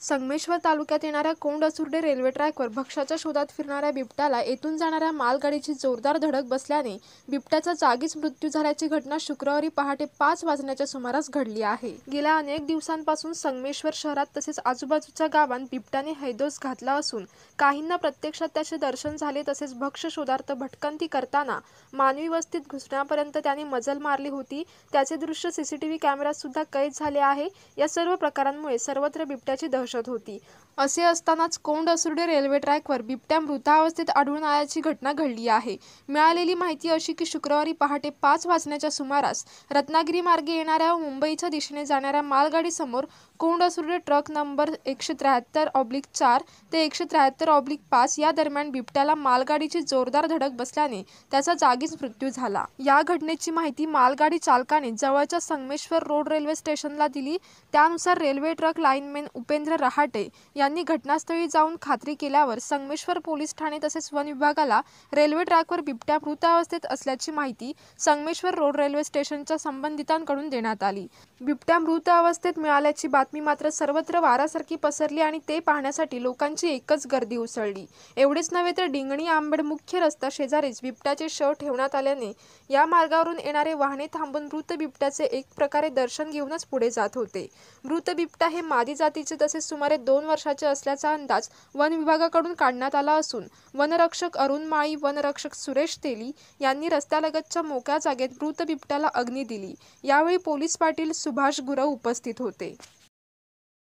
संगमेश्वर तालुक्यात येणाऱ्या कोंड-असुर्डे रेल्वे ट्रॅकवर भक्ष्याच्या शोधात फिरणाऱ्या बिबट्याला येथून जाणाऱ्या मालगाडीची जोरदार धडक बसल्याने बिबट्याचा जागीच मृत्यू झाल्याची घटना शुक्रवारी पहाटे 5 वाजण्याच्या सुमारास घडली आहे। गेल्या अनेक दिवसांपासून संगमेश्वर शहरात तसेच आजूबाजूच्या गावांत बिबट्याने हैदोस घातला असून काहींना प्रत्यक्षात त्याचे दर्शन झाले तसेच भक्ष्य शोधार्थ भटकंती करताना मानवी वस्तीत घुसण्यापर्यंत त्याने मजल मारली होती। त्याचे दृश्य सीसीटीव्ही कॅमेऱ्यात सुद्धा कैद झाले आहे। या सर्व प्रकारांमुळे सर्वत्र बिबट्याची दहशत होती। असे असतानाच कोंड-असुर्डे रेल्वे ट्रॅकवर बिबट्या मृतावस्थेत आढळून आल्याची घटना घडली आहे। मिळालेली माहिती अशी की शुक्रवारी पहाटे 5 वाजण्याच्या सुमारास रत्नागिरी मार्गे येणाऱ्या व मुंबईच्या दिशेने जाणाऱ्या मालगाडीसमोर कोंड-असुर्डे ट्रक नंबर 173/4 ते 173/5 या दरम्यान बिबट्याला मालगाडीची जोरदार धडक बसल्याने त्याचा जागीच मृत्यू झाला। या घटनेची माहिती मालगाडी चालकाने जवळच्या संगमेश्वर रोड रेल्वे स्टेशनला दिली। त्यानुसार railway truck lineman Upendra Rahate यांनी घटनास्थळी जाऊन खात्री केल्यावर संगमेश्वर पोलीस ठाणे तसेच वन विभागाला रेल्वे ट्रॅकवर बिबट्या मृतावस्थेत असल्याची माहिती संगमेश्वर रोड रेल्वे स्टेशनच्या संबंधितांकडून देण्यात आली। बिबट्या मृत अवस्थेत मिळाल्याची बातमी मात्र सर्वत्र वारासारखी पसरली आणि ते पाहण्यासाठी लोकांची एकच गर्दी उसळली। एवढेच नव्हे तर डिंगणी आंबेड मुख्य रस्ता शेजारीच बिबट्याचे शव ठेवण्यात आल्याने या मार्गावरून येणारे वाहने थांबून मृत बिबट्याचे एक प्रकारे दर्शन घेऊनच पुढे जात होते। मृत बिबट्या हे मादी जातीचे तसेच सुमारे 2 वर्षाचे असल्याचा अंदाज वन विभागाकडून काढण्यात आला असून वनरक्षक अरुण माळी, वनरक्षक सुरेश तेली यांनी रस्त्यालगतच्या मोकळ्या जागेत मृत बिबट्याला अग्नी दिली। यावेळी पोलीस पाटील सुभाष गुरव उपस्थित होते।